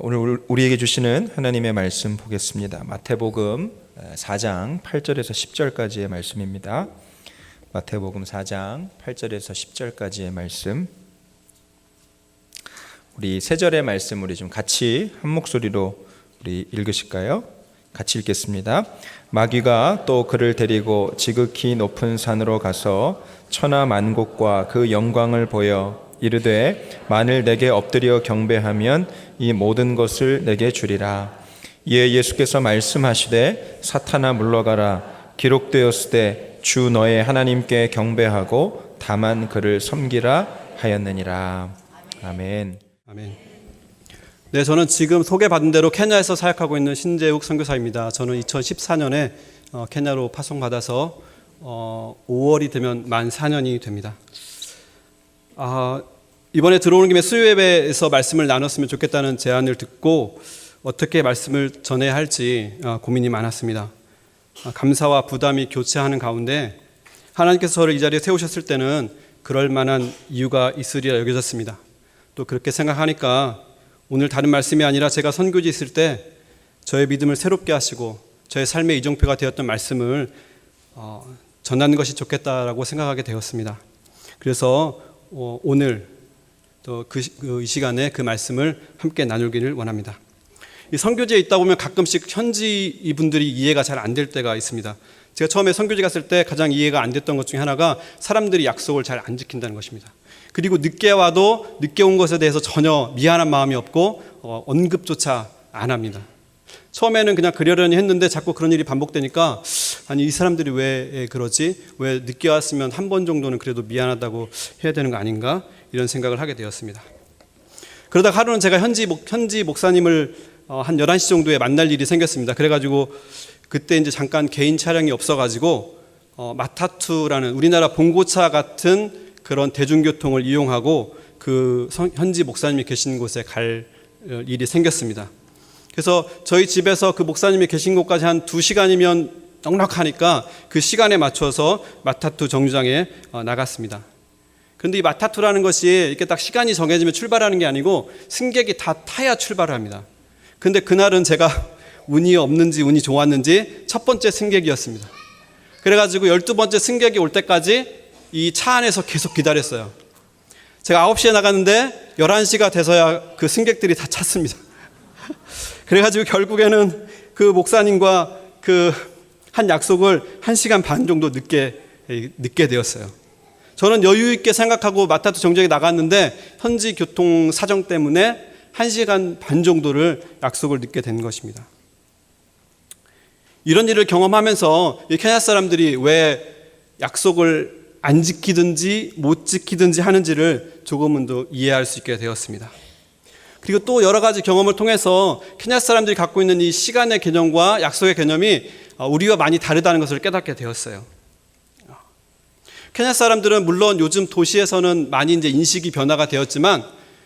오늘 우리에게 주시는 하나님의 말씀 보겠습니다. 마태복음 4장 8절에서 10절까지의 말씀입니다. 마태복음 4장 8절에서 10절까지의 말씀. 우리 세 절의 말씀 우리 좀 같이 한 목소리로 우리 읽으실까요? 같이 읽겠습니다. 마귀가 또 그를 데리고 지극히 높은 산으로 가서 천하 만국과 그 영광을 보여 이르되 만일 내게 엎드려 경배하면 이 모든 것을 내게 주리라. 이에 예수께서 말씀하시되 사탄아 물러가라. 기록되었으되 주 너의 하나님께 경배하고 다만 그를 섬기라 하였느니라. 아멘. 아멘. 네, 저는 지금 소개받은 대로 케냐에서 사역하고 있는 신재욱 선교사입니다. 저는 2014년에 케냐로 파송받아서 5월이 되면 만 4년이 됩니다. 이번에 들어오는 김에 수요예배에서 말씀을 나눴으면 좋겠다는 제안을 듣고 어떻게 말씀을 전해야 할지 고민이 많았습니다. 감사와 부담이 교차하는 가운데 하나님께서 저를 이 자리에 세우셨을 때는 그럴 만한 이유가 있으리라 여겨졌습니다. 또 그렇게 생각하니까 오늘 다른 말씀이 아니라 제가 선교지 있을 때 저의 믿음을 새롭게 하시고 저의 삶의 이정표가 되었던 말씀을 전하는 것이 좋겠다라고 생각하게 되었습니다. 그래서 오늘 또 이 시간에 그 말씀을 함께 나누기를 원합니다. 이 선교지에 있다 보면 가끔씩 현지 이분들이 이해가 잘 안 될 때가 있습니다. 제가 처음에 선교지 갔을 때 가장 이해가 안 됐던 것 중에 하나가 사람들이 약속을 잘 안 지킨다는 것입니다. 그리고 늦게 와도 늦게 온 것에 대해서 전혀 미안한 마음이 없고 언급조차 안 합니다. 처음에는 그냥 그러려니 했는데 자꾸 그런 일이 반복되니까 아니 이 사람들이 왜 그러지? 왜 늦게 왔으면 한 번 정도는 그래도 미안하다고 해야 되는 거 아닌가? 이런 생각을 하게 되었습니다. 그러다가 하루는 제가 현지 목사님을 한 11시 정도에 만날 일이 생겼습니다. 그래가지고 그때 이제 잠깐 개인 차량이 없어가지고 마타투라는 우리나라 봉고차 같은 그런 대중교통을 이용하고 그 현지 목사님이 계신 곳에 갈 일이 생겼습니다. 그래서 저희 집에서 그 목사님이 계신 곳까지 한 2시간이면 넉넉하니까 그 시간에 맞춰서 마타투 정류장에 나갔습니다. 그런데 이 마타투라는 것이 이렇게 딱 시간이 정해지면 출발하는 게 아니고 승객이 다 타야 출발을 합니다. 근데 그날은 제가 운이 없는지 운이 좋았는지 첫 번째 승객이었습니다. 그래가지고 12번째 승객이 올 때까지 이 차 안에서 계속 기다렸어요. 제가 9시에 나갔는데 11시가 돼서야 그 승객들이 다 찼습니다. 그래가지고 결국에는 그 목사님과 그 한 약속을 1시간 반 정도 늦게 되었어요. 저는 여유 있게 생각하고 마타투 정류장에 나갔는데 현지 교통 사정 때문에 1시간 반 정도를 약속을 늦게 된 것입니다. 이런 일을 경험하면서 이 케냐 사람들이 왜 약속을 안 지키든지 못 지키든지 하는지를 조금은 더 이해할 수 있게 되었습니다. 그리고 또 여러 가지 경험을 통해서 케냐 사람들이 갖고 있는 이 시간의 개념과 약속의 개념이 우리와 많이 다르다는 것을 깨닫게 되었어요. 케냐 사람들은 물론 요즘 도시에서는 많이 이제 인식이 변화가 되었지만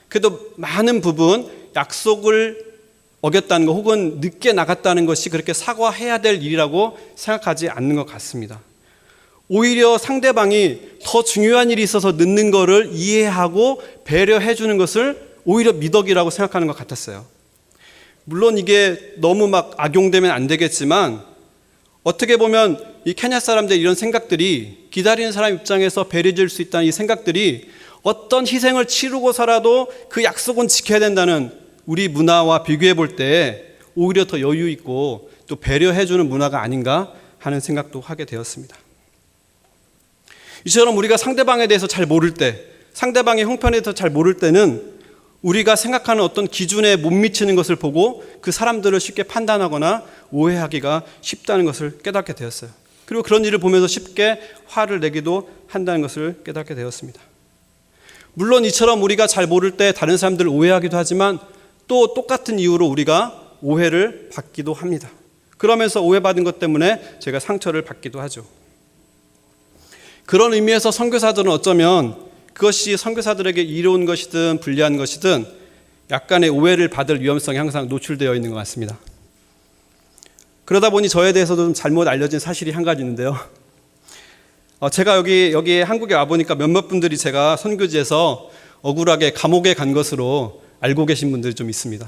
그래도 많은 부분 약속을 어겼다는 것 혹은 늦게 나갔다는 것이 그렇게 사과해야 될 일이라고 생각하지 않는 것 같습니다. 오히려 상대방이 더 중요한 일이 있어서 늦는 것을 이해하고 배려해 주는 것을 오히려 미덕이라고 생각하는 것 같았어요. 물론 이게 너무 막 악용되면 안 되겠지만 어떻게 보면 이 케냐 사람들의 이런 생각들이 기다리는 사람 입장에서 배려해 줄 수 있다는 이 생각들이 어떤 희생을 치르고서라도 그 약속은 지켜야 된다는 우리 문화와 비교해 볼 때 오히려 더 여유 있고 또 배려해 주는 문화가 아닌가 하는 생각도 하게 되었습니다. 이처럼 우리가 상대방에 대해서 잘 모를 때, 상대방의 형편에 대해서 잘 모를 때는 우리가 생각하는 어떤 기준에 못 미치는 것을 보고 그 사람들을 쉽게 판단하거나 오해하기가 쉽다는 것을 깨닫게 되었어요. 그리고 그런 일을 보면서 쉽게 화를 내기도 한다는 것을 깨닫게 되었습니다. 물론 이처럼 우리가 잘 모를 때 다른 사람들을 오해하기도 하지만 또 똑같은 이유로 우리가 오해를 받기도 합니다. 그러면서 오해받은 것 때문에 제가 상처를 받기도 하죠. 그런 의미에서 선교사들은 어쩌면 그것이 선교사들에게 이로운 것이든 불리한 것이든 약간의 오해를 받을 위험성이 항상 노출되어 있는 것 같습니다. 그러다 보니 저에 대해서도 좀 잘못 알려진 사실이 한 가지 있는데요. 제가 여기 한국에 와보니까 몇몇 분들이 제가 선교지에서 억울하게 감옥에 간 것으로 알고 계신 분들이 좀 있습니다.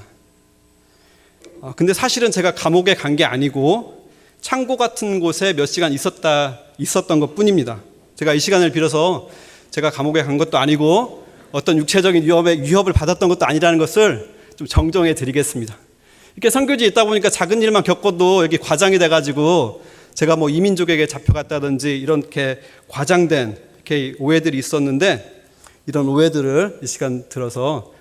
근데 사실은 제가 감옥에 간 게 아니고 창고 같은 곳에 몇 시간 있었던 것 뿐입니다. 제가 이 시간을 빌어서 제가 감옥에 간 것도 아니고 어떤 육체적인 위협을 받았던 것도 아니라는 것을 좀 정정해 드리겠습니다. 이렇게 선교지에 있다 보니까 작은 일만 겪어도 여기 과장이 돼가지고 제가 뭐 이민족에게 잡혀갔다든지 이렇게 과장된 이렇게 오해들이 있었는데, 이런 오해들을 이 시간 들어서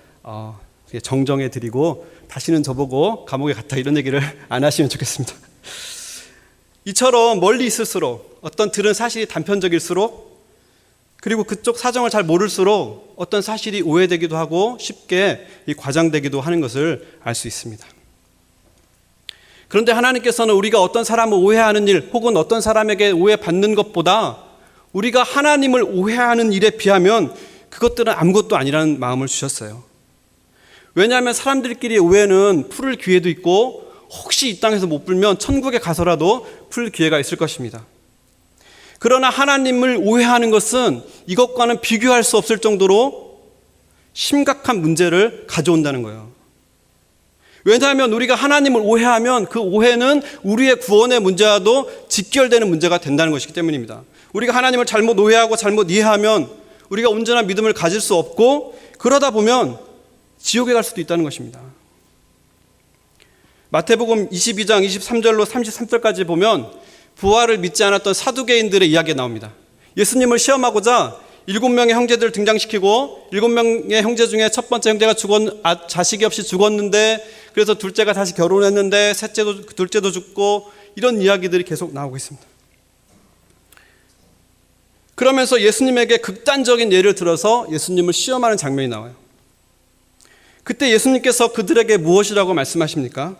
정정해 드리고 다시는 저보고 감옥에 갔다 이런 얘기를 안 하시면 좋겠습니다. 이처럼 멀리 있을수록, 어떤 들은 사실이 단편적일수록, 그리고 그쪽 사정을 잘 모를수록 어떤 사실이 오해되기도 하고 쉽게 과장되기도 하는 것을 알 수 있습니다. 그런데 하나님께서는 우리가 어떤 사람을 오해하는 일, 혹은 어떤 사람에게 오해받는 것보다 우리가 하나님을 오해하는 일에 비하면 그것들은 아무것도 아니라는 마음을 주셨어요. 왜냐하면 사람들끼리 오해는 풀을 기회도 있고, 혹시 이 땅에서 못 풀면 천국에 가서라도 풀 기회가 있을 것입니다. 그러나 하나님을 오해하는 것은 이것과는 비교할 수 없을 정도로 심각한 문제를 가져온다는 거예요. 왜냐하면 우리가 하나님을 오해하면 그 오해는 우리의 구원의 문제와도 직결되는 문제가 된다는 것이기 때문입니다. 우리가 하나님을 잘못 오해하고 잘못 이해하면 우리가 온전한 믿음을 가질 수 없고, 그러다 보면 지옥에 갈 수도 있다는 것입니다. 마태복음 22장 23절로 33절까지 보면 부활을 믿지 않았던 사두개인들의 이야기가 나옵니다. 예수님을 시험하고자 7명의 형제들을 등장시키고, 7명의 형제 중에 첫 번째 형제가 자식이 없이 죽었는데, 그래서 둘째가 다시 결혼했는데 둘째도 죽고, 이런 이야기들이 계속 나오고 있습니다. 그러면서 예수님에게 극단적인 예를 들어서 예수님을 시험하는 장면이 나와요. 그때 예수님께서 그들에게 무엇이라고 말씀하십니까?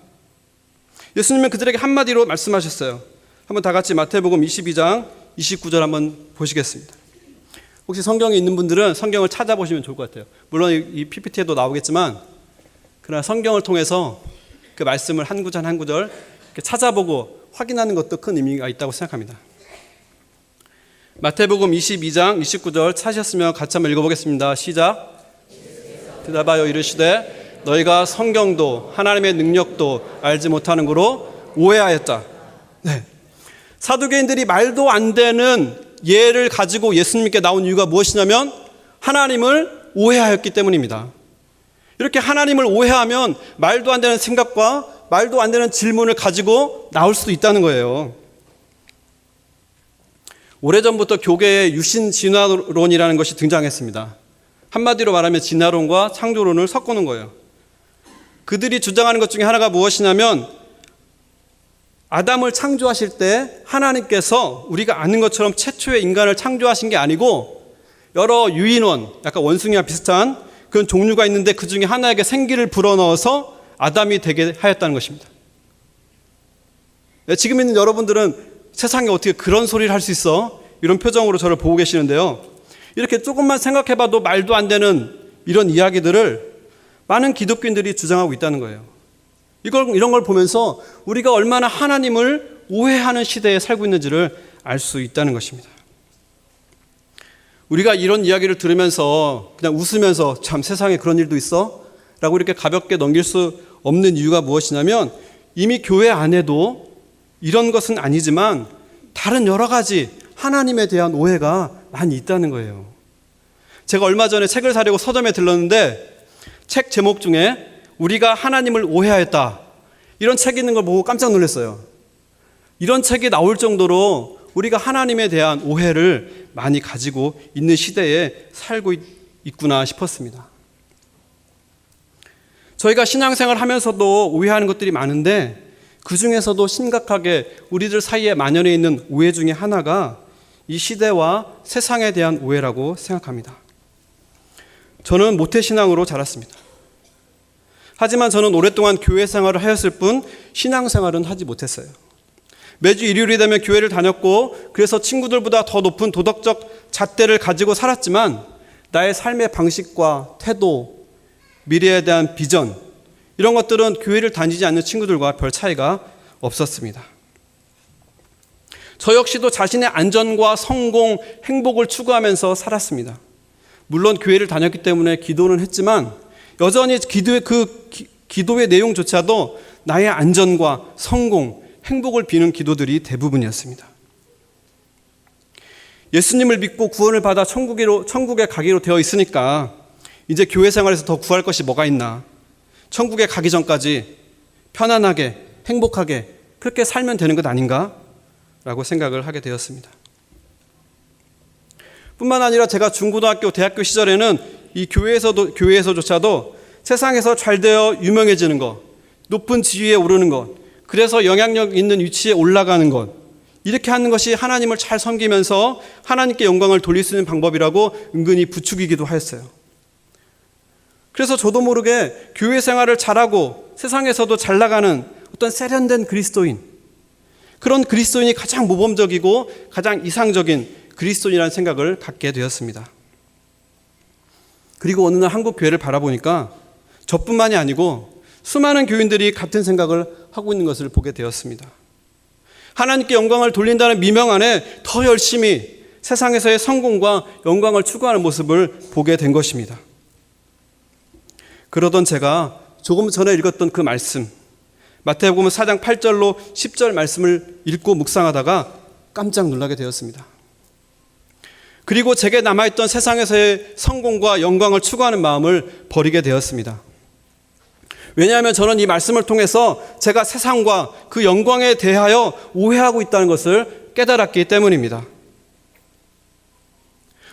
예수님은 그들에게 한마디로 말씀하셨어요. 한번 다 같이 마태복음 22장 29절 한번 보시겠습니다. 혹시 성경에 있는 분들은 성경을 찾아보시면 좋을 것 같아요. 물론 이 PPT에도 나오겠지만, 그러나 성경을 통해서 그 말씀을 한 구절 한 구절 이렇게 찾아보고 확인하는 것도 큰 의미가 있다고 생각합니다. 마태복음 22장 29절 찾으셨으면 같이 한번 읽어보겠습니다. 시작. 대답하여 이르시되 너희가 성경도 하나님의 능력도 알지 못하는 거로 오해하였다. 네. 사두개인들이 말도 안 되는 예를 가지고 예수님께 나온 이유가 무엇이냐면 하나님을 오해하였기 때문입니다. 이렇게 하나님을 오해하면 말도 안 되는 생각과 말도 안 되는 질문을 가지고 나올 수도 있다는 거예요. 오래전부터 교계에 유신 진화론이라는 것이 등장했습니다. 한마디로 말하면 진화론과 창조론을 섞어놓은 거예요. 그들이 주장하는 것 중에 하나가 무엇이냐면, 아담을 창조하실 때 하나님께서 우리가 아는 것처럼 최초의 인간을 창조하신 게 아니고, 여러 유인원, 약간 원숭이와 비슷한 그런 종류가 있는데 그 중에 하나에게 생기를 불어넣어서 아담이 되게 하였다는 것입니다. 지금 있는 여러분들은 세상에 어떻게 그런 소리를 할 수 있어? 이런 표정으로 저를 보고 계시는데요. 이렇게 조금만 생각해봐도 말도 안 되는 이런 이야기들을 많은 기독교인들이 주장하고 있다는 거예요. 이런 걸 보면서 우리가 얼마나 하나님을 오해하는 시대에 살고 있는지를 알 수 있다는 것입니다. 우리가 이런 이야기를 들으면서 그냥 웃으면서 참 세상에 그런 일도 있어? 라고 이렇게 가볍게 넘길 수 없는 이유가 무엇이냐면, 이미 교회 안에도 이런 것은 아니지만 다른 여러 가지 하나님에 대한 오해가 많이 있다는 거예요. 제가 얼마 전에 책을 사려고 서점에 들렀는데 책 제목 중에 우리가 하나님을 오해하였다, 이런 책이 있는 걸 보고 깜짝 놀랐어요. 이런 책이 나올 정도로 우리가 하나님에 대한 오해를 많이 가지고 있는 시대에 살고 있구나 싶었습니다. 저희가 신앙생활을 하면서도 오해하는 것들이 많은데, 그 중에서도 심각하게 우리들 사이에 만연해 있는 오해 중에 하나가 이 시대와 세상에 대한 오해라고 생각합니다. 저는 모태신앙으로 자랐습니다. 하지만 저는 오랫동안 교회 생활을 하였을 뿐 신앙생활은 하지 못했어요. 매주 일요일이 되면 교회를 다녔고, 그래서 친구들보다 더 높은 도덕적 잣대를 가지고 살았지만 나의 삶의 방식과 태도, 미래에 대한 비전, 이런 것들은 교회를 다니지 않는 친구들과 별 차이가 없었습니다. 저 역시도 자신의 안전과 성공, 행복을 추구하면서 살았습니다. 물론 교회를 다녔기 때문에 기도는 했지만 여전히 기도의 내용조차도 나의 안전과 성공, 행복을 비는 기도들이 대부분이었습니다. 예수님을 믿고 구원을 받아 천국에 가기로 되어 있으니까 이제 교회 생활에서 더 구할 것이 뭐가 있나? 천국에 가기 전까지 편안하게, 행복하게 그렇게 살면 되는 것 아닌가? 라고 생각을 하게 되었습니다. 뿐만 아니라 제가 중고등학교, 대학교 시절에는 이 교회에서조차도 세상에서 잘 되어 유명해지는 것, 높은 지위에 오르는 것, 그래서 영향력 있는 위치에 올라가는 것, 이렇게 하는 것이 하나님을 잘 섬기면서 하나님께 영광을 돌릴 수 있는 방법이라고 은근히 부추기기도 하였어요. 그래서 저도 모르게 교회 생활을 잘하고 세상에서도 잘 나가는 어떤 세련된 그리스도인, 그런 그리스도인이 가장 모범적이고 가장 이상적인 그리스도인이라는 생각을 갖게 되었습니다. 그리고 어느 날 한국 교회를 바라보니까 저뿐만이 아니고 수많은 교인들이 같은 생각을 하고 있는 것을 보게 되었습니다. 하나님께 영광을 돌린다는 미명 안에 더 열심히 세상에서의 성공과 영광을 추구하는 모습을 보게 된 것입니다. 그러던 제가 조금 전에 읽었던 그 말씀, 마태복음 4장 8절로 10절 말씀을 읽고 묵상하다가 깜짝 놀라게 되었습니다. 그리고 제게 남아있던 세상에서의 성공과 영광을 추구하는 마음을 버리게 되었습니다. 왜냐하면 저는 이 말씀을 통해서 제가 세상과 그 영광에 대하여 오해하고 있다는 것을 깨달았기 때문입니다.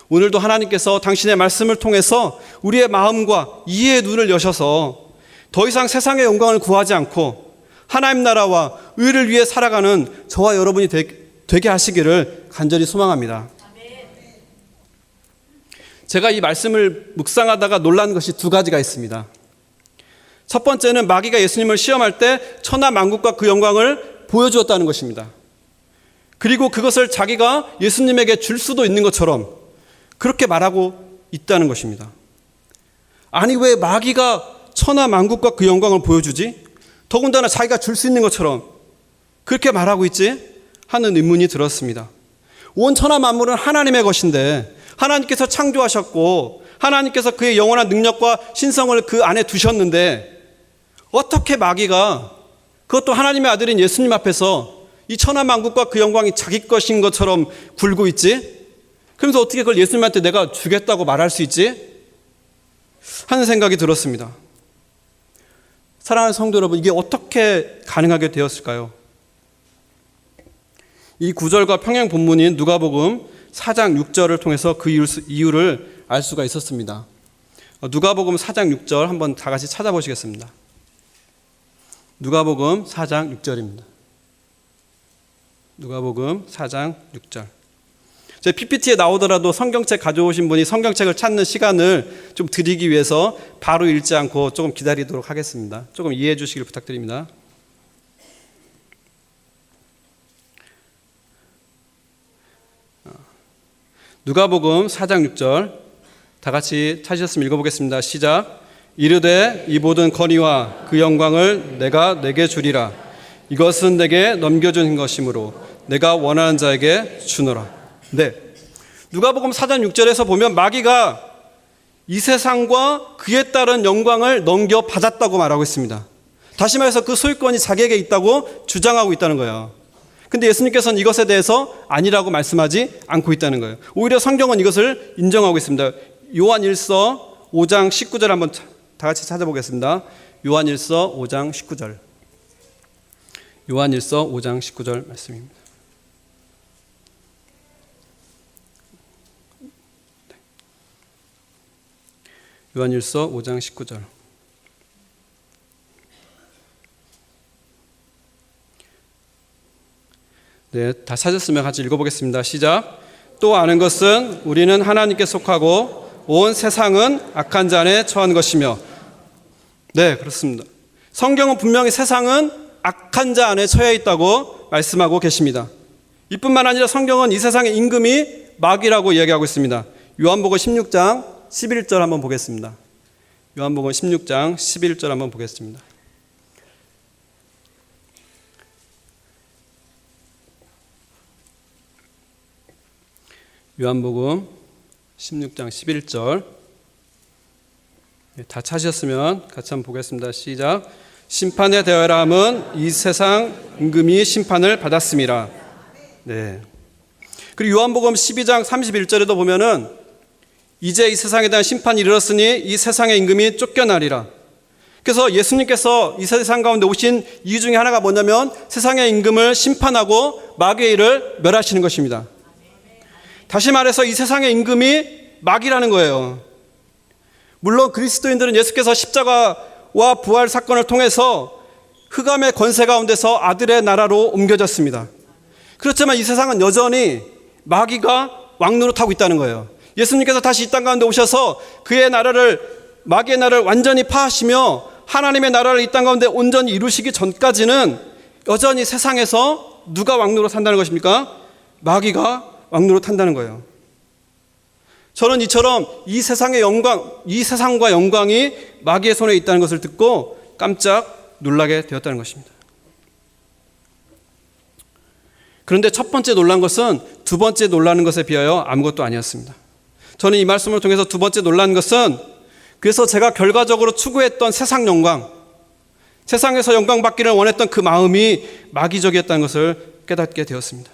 오늘도 하나님께서 당신의 말씀을 통해서 우리의 마음과 이해의 눈을 여셔서 더 이상 세상의 영광을 구하지 않고 하나님 나라와 의를 위해 살아가는 저와 여러분이 되게 하시기를 간절히 소망합니다. 제가 이 말씀을 묵상하다가 놀란 것이 두 가지가 있습니다. 첫 번째는 마귀가 예수님을 시험할 때 천하 만국과 그 영광을 보여주었다는 것입니다. 그리고 그것을 자기가 예수님에게 줄 수도 있는 것처럼 그렇게 말하고 있다는 것입니다. 아니, 왜 마귀가 천하 만국과 그 영광을 보여주지? 더군다나 자기가 줄 수 있는 것처럼 그렇게 말하고 있지? 하는 의문이 들었습니다. 온 천하 만물은 하나님의 것인데 하나님께서 창조하셨고 하나님께서 그의 영원한 능력과 신성을 그 안에 두셨는데 어떻게 마귀가 그것도 하나님의 아들인 예수님 앞에서 이 천하 만국과 그 영광이 자기 것인 것처럼 굴고 있지? 그러면서 어떻게 그걸 예수님한테 내가 주겠다고 말할 수 있지? 하는 생각이 들었습니다. 사랑하는 성도 여러분, 이게 어떻게 가능하게 되었을까요? 이 구절과 평행 본문인 누가복음 4장 6절을 통해서 그 이유를 알 수가 있었습니다. 누가복음 4장 6절 한번 다 같이 찾아보시겠습니다. 누가복음 4장 6절입니다. 누가복음 4장 6절. 제 PPT에 나오더라도 성경책 가져오신 분이 성경책을 찾는 시간을 좀 드리기 위해서 바로 읽지 않고 조금 기다리도록 하겠습니다. 조금 이해해 주시길 부탁드립니다. 누가복음 4장 6절 다 같이 찾으셨으면 읽어보겠습니다. 시작. 이르되 이 모든 권위와 그 영광을 내가 내게 주리라. 이것은 내게 넘겨준 것이므로 내가 원하는 자에게 주노라. 네, 누가복음 4장 6절에서 보면 마귀가 이 세상과 그에 따른 영광을 넘겨받았다고 말하고 있습니다. 다시 말해서 그 소유권이 자기에게 있다고 주장하고 있다는 거예요. 근데 예수님께서는 이것에 대해서 아니라고 말씀하지 않고 있다는 거예요. 오히려 성경은 이것을 인정하고 있습니다. 요한일서 5장 19절 한번 다 같이 찾아보겠습니다. 요한일서 5장 19절. 요한일서 5장 19절 말씀입니다. 요한일서 5장 19절. 네, 다 찾았으면 같이 읽어보겠습니다. 시작. 또 아는 것은 우리는 하나님께 속하고 온 세상은 악한 자 안에 처한 것이며. 네, 그렇습니다. 성경은 분명히 세상은 악한 자 안에 처해 있다고 말씀하고 계십니다. 이뿐만 아니라 성경은 이 세상의 임금이 마귀라고 이야기하고 있습니다. 요한복음 16장 11절 한번 보겠습니다. 요한복음 16장 11절 한번 보겠습니다. 요한복음 16장 11절. 다 찾으셨으면 같이 한번 보겠습니다. 시작. 심판에 대하여라 함은 이 세상 임금이 심판을 받았음이라. 네. 그리고 요한복음 12장 31절에도 보면은 이제 이 세상에 대한 심판이 이르렀으니 이 세상의 임금이 쫓겨나리라. 그래서 예수님께서 이 세상 가운데 오신 이유 중에 하나가 뭐냐면 세상의 임금을 심판하고 마귀의 일을 멸하시는 것입니다. 다시 말해서 이 세상의 임금이 마귀라는 거예요. 물론 그리스도인들은 예수께서 십자가와 부활 사건을 통해서 흑암의 권세 가운데서 아들의 나라로 옮겨졌습니다. 그렇지만 이 세상은 여전히 마귀가 왕노릇하고 있다는 거예요. 예수님께서 다시 이 땅 가운데 오셔서 그의 나라를, 마귀의 나라를 완전히 파하시며 하나님의 나라를 이 땅 가운데 온전히 이루시기 전까지는 여전히 세상에서 누가 왕노릇 한다는 것입니까? 마귀가 왕노릇 한다는 거예요. 저는 이처럼 이 세상의 영광, 이 세상과 영광이 마귀의 손에 있다는 것을 듣고 깜짝 놀라게 되었다는 것입니다. 그런데 첫 번째 놀란 것은 두 번째 놀라는 것에 비하여 아무것도 아니었습니다. 저는 이 말씀을 통해서 두 번째 놀란 것은 그래서 제가 결과적으로 추구했던 세상 영광, 세상에서 영광 받기를 원했던 그 마음이 마귀적이었다는 것을 깨닫게 되었습니다.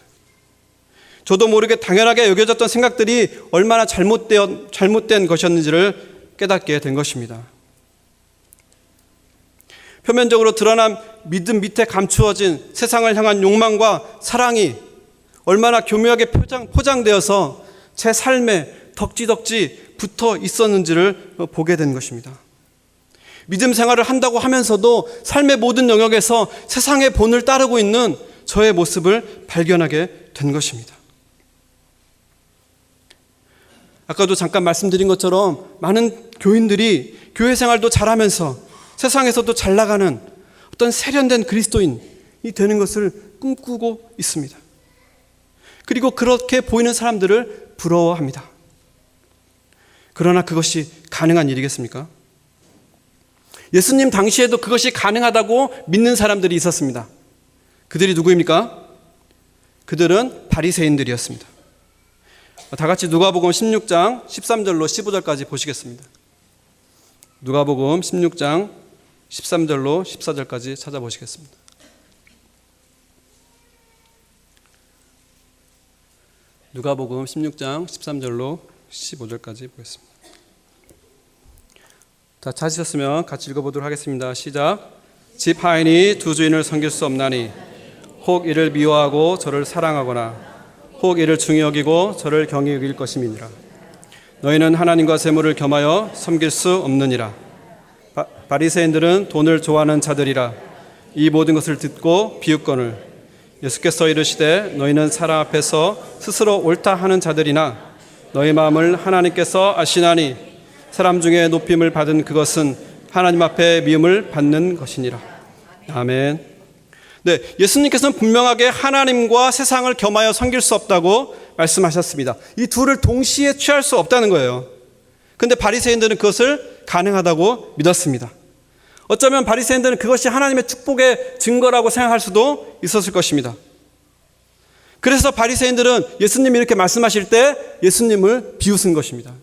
저도 모르게 당연하게 여겨졌던 생각들이 얼마나 잘못된 것이었는지를 깨닫게 된 것입니다. 표면적으로 드러난 믿음 밑에 감추어진 세상을 향한 욕망과 사랑이 얼마나 교묘하게 포장되어서 제 삶에 덕지덕지 붙어 있었는지를 보게 된 것입니다. 믿음 생활을 한다고 하면서도 삶의 모든 영역에서 세상의 본을 따르고 있는 저의 모습을 발견하게 된 것입니다. 아까도 잠깐 말씀드린 것처럼 많은 교인들이 교회 생활도 잘하면서 세상에서도 잘 나가는 어떤 세련된 그리스도인이 되는 것을 꿈꾸고 있습니다. 그리고 그렇게 보이는 사람들을 부러워합니다. 그러나 그것이 가능한 일이겠습니까? 예수님 당시에도 그것이 가능하다고 믿는 사람들이 있었습니다. 그들이 누구입니까? 그들은 바리새인들이었습니다. 다 같이 누가복음 16장 13절로 15절까지 보시겠습니다. 누가복음 16장 13절로 14절까지 찾아보시겠습니다. 누가복음 16장 13절로 15절까지 보겠습니다. 다 찾으셨으면 같이 읽어보도록 하겠습니다. 시작. 집 하인이 두 주인을 섬길 수 없나니 혹 이를 미워하고 저를 사랑하거나 혹 이를 중히 여기고 저를 경히 여길 것임이니라. 너희는 하나님과 재물을 겸하여 섬길 수 없느니라. 바리새인들은 돈을 좋아하는 자들이라. 이 모든 것을 듣고 비웃거늘 예수께서 이르시되 너희는 사람 앞에서 스스로 옳다 하는 자들이나 너희 마음을 하나님께서 아시나니 사람 중에 높임을 받은 그것은 하나님 앞에 미움을 받는 것이니라. 아멘. 네, 예수님께서는 분명하게 하나님과 세상을 겸하여 섬길 수 없다고 말씀하셨습니다. 이 둘을 동시에 취할 수 없다는 거예요. 그런데 바리새인들은 그것을 가능하다고 믿었습니다. 어쩌면 바리새인들은 그것이 하나님의 축복의 증거라고 생각할 수도 있었을 것입니다. 그래서 바리새인들은 예수님이 이렇게 말씀하실 때 예수님을 비웃은 것입니다.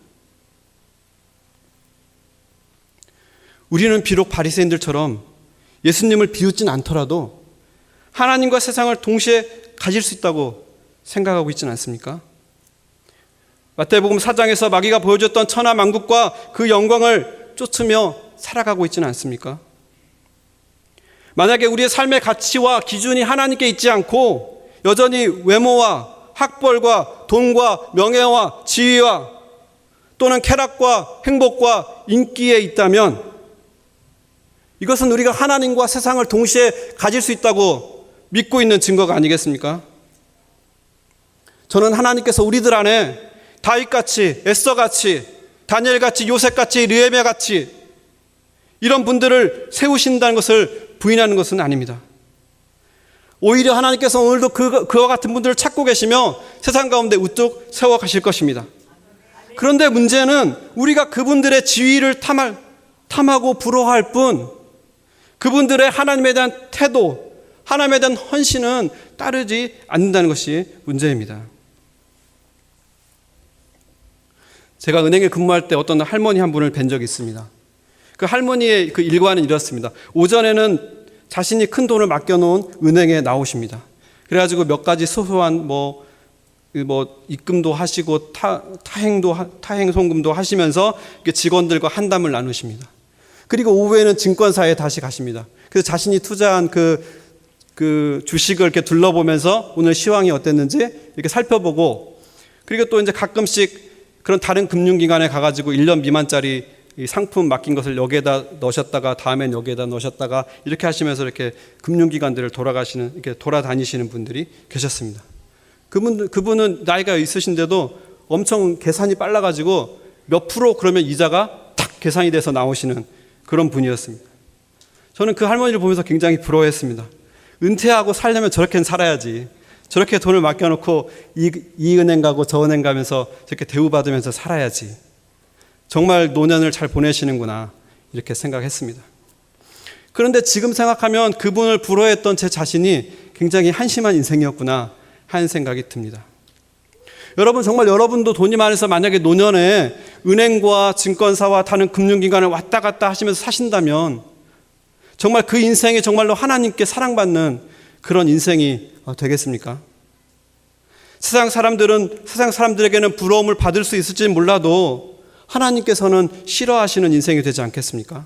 우리는 비록 바리새인들처럼 예수님을 비웃진 않더라도 하나님과 세상을 동시에 가질 수 있다고 생각하고 있지는 않습니까? 마태복음 4장에서 마귀가 보여줬던 천하 만국과 그 영광을 쫓으며 살아가고 있지는 않습니까? 만약에 우리의 삶의 가치와 기준이 하나님께 있지 않고 여전히 외모와 학벌과 돈과 명예와 지위와 또는 쾌락과 행복과 인기에 있다면 이것은 우리가 하나님과 세상을 동시에 가질 수 있다고 믿고 있는 증거가 아니겠습니까? 저는 하나님께서 우리들 안에 다윗같이, 에스더같이, 다니엘같이, 요셉같이, 느헤미야같이 이런 분들을 세우신다는 것을 부인하는 것은 아닙니다. 오히려 하나님께서 오늘도 그와 같은 분들을 찾고 계시며 세상 가운데 우뚝 세워 가실 것입니다. 그런데 문제는 우리가 그분들의 지위를 탐하고 부러워할 뿐 그분들의 하나님에 대한 태도, 하나님에 대한 헌신은 따르지 않는다는 것이 문제입니다. 제가 은행에 근무할 때 어떤 할머니 한 분을 뵌 적이 있습니다. 그 할머니의 그 일과는 이렇습니다. 오전에는 자신이 큰 돈을 맡겨놓은 은행에 나오십니다. 그래가지고 몇 가지 소소한 입금도 하시고 타행 송금도 하시면서 직원들과 한담을 나누십니다. 그리고 오후에는 증권사에 다시 가십니다. 그래서 자신이 투자한 그 주식을 이렇게 둘러보면서 오늘 시황이 어땠는지 이렇게 살펴보고, 그리고 또 이제 가끔씩 그런 다른 금융기관에 가가지고 1년 미만짜리 이 상품 맡긴 것을 여기에다 넣으셨다가 다음엔 여기에다 넣으셨다가 이렇게 하시면서 이렇게 금융기관들을 이렇게 돌아다니시는 분들이 계셨습니다. 그분은 나이가 있으신데도 엄청 계산이 빨라가지고 몇 프로 그러면 이자가 탁 계산이 돼서 나오시는 그런 분이었습니다. 저는 그 할머니를 보면서 굉장히 부러워했습니다. 은퇴하고 살려면 저렇게는 살아야지. 저렇게 돈을 맡겨놓고 이 은행 가고 저 은행 가면서 저렇게 대우받으면서 살아야지. 정말 노년을 잘 보내시는구나 이렇게 생각했습니다. 그런데 지금 생각하면 그분을 부러워했던 제 자신이 굉장히 한심한 인생이었구나 하는 생각이 듭니다. 여러분, 정말 여러분도 돈이 많아서 만약에 노년에 은행과 증권사와 다른 금융기관을 왔다 갔다 하시면서 사신다면 정말 그 인생이 정말로 하나님께 사랑받는 그런 인생이 되겠습니까? 세상 사람들에게는 부러움을 받을 수 있을지는 몰라도 하나님께서는 싫어하시는 인생이 되지 않겠습니까?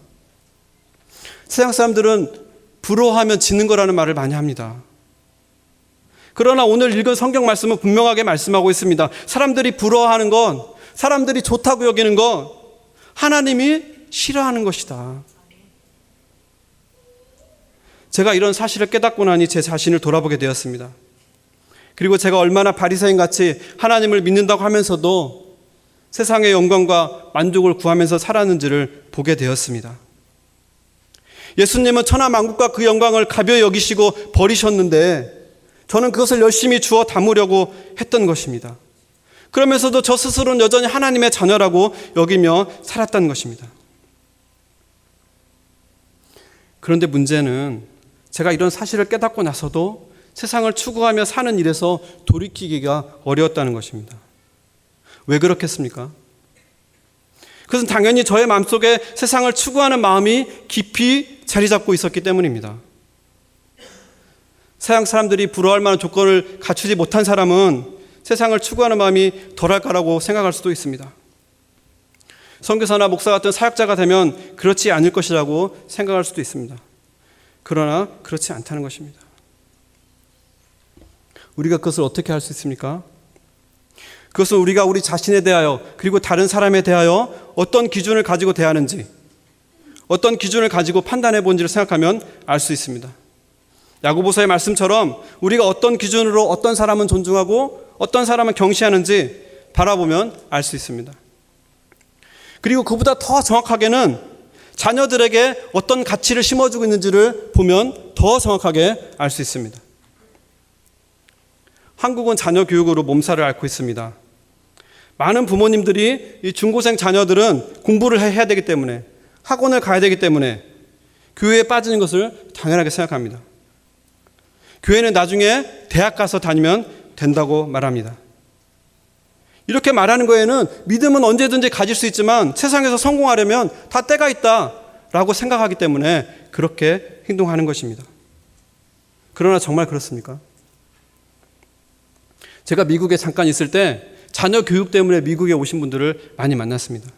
세상 사람들은 부러워하면 지는 거라는 말을 많이 합니다. 그러나 오늘 읽은 성경 말씀은 분명하게 말씀하고 있습니다. 사람들이 부러워하는 건, 사람들이 좋다고 여기는 건 하나님이 싫어하는 것이다. 제가 이런 사실을 깨닫고 나니 제 자신을 돌아보게 되었습니다. 그리고 제가 얼마나 바리새인 같이 하나님을 믿는다고 하면서도 세상의 영광과 만족을 구하면서 살았는지를 보게 되었습니다. 예수님은 천하 만국과 그 영광을 가벼이 여기시고 버리셨는데 저는 그것을 열심히 주워 담으려고 했던 것입니다. 그러면서도 저 스스로는 여전히 하나님의 자녀라고 여기며 살았다는 것입니다. 그런데 문제는 제가 이런 사실을 깨닫고 나서도 세상을 추구하며 사는 일에서 돌이키기가 어려웠다는 것입니다. 왜 그렇겠습니까? 그것은 당연히 저의 마음속에 세상을 추구하는 마음이 깊이 자리 잡고 있었기 때문입니다. 세상 사람들이 부러워할 만한 조건을 갖추지 못한 사람은 세상을 추구하는 마음이 덜할 거라고 생각할 수도 있습니다. 선교사나 목사 같은 사역자가 되면 그렇지 않을 것이라고 생각할 수도 있습니다. 그러나 그렇지 않다는 것입니다. 우리가 그것을 어떻게 할 수 있습니까? 그것은 우리가 우리 자신에 대하여 그리고 다른 사람에 대하여 어떤 기준을 가지고 대하는지, 어떤 기준을 가지고 판단해 본지를 생각하면 알 수 있습니다. 야고보서의 말씀처럼 우리가 어떤 기준으로 어떤 사람은 존중하고 어떤 사람은 경시하는지 바라보면 알 수 있습니다. 그리고 그보다 더 정확하게는 자녀들에게 어떤 가치를 심어주고 있는지를 보면 더 정확하게 알 수 있습니다. 한국은 자녀 교육으로 몸살을 앓고 있습니다. 많은 부모님들이 이 중고생 자녀들은 공부를 해야 되기 때문에, 학원을 가야 되기 때문에 교회에 빠지는 것을 당연하게 생각합니다. 교회는 나중에 대학 가서 다니면 된다고 말합니다. 이렇게 말하는 거에는 믿음은 언제든지 가질 수 있지만 세상에서 성공하려면 다 때가 있다라고 생각하기 때문에 그렇게 행동하는 것입니다. 그러나 정말 그렇습니까? 제가 미국에 잠깐 있을 때 자녀 교육 때문에 미국에 오신 분들을 많이 만났습니다.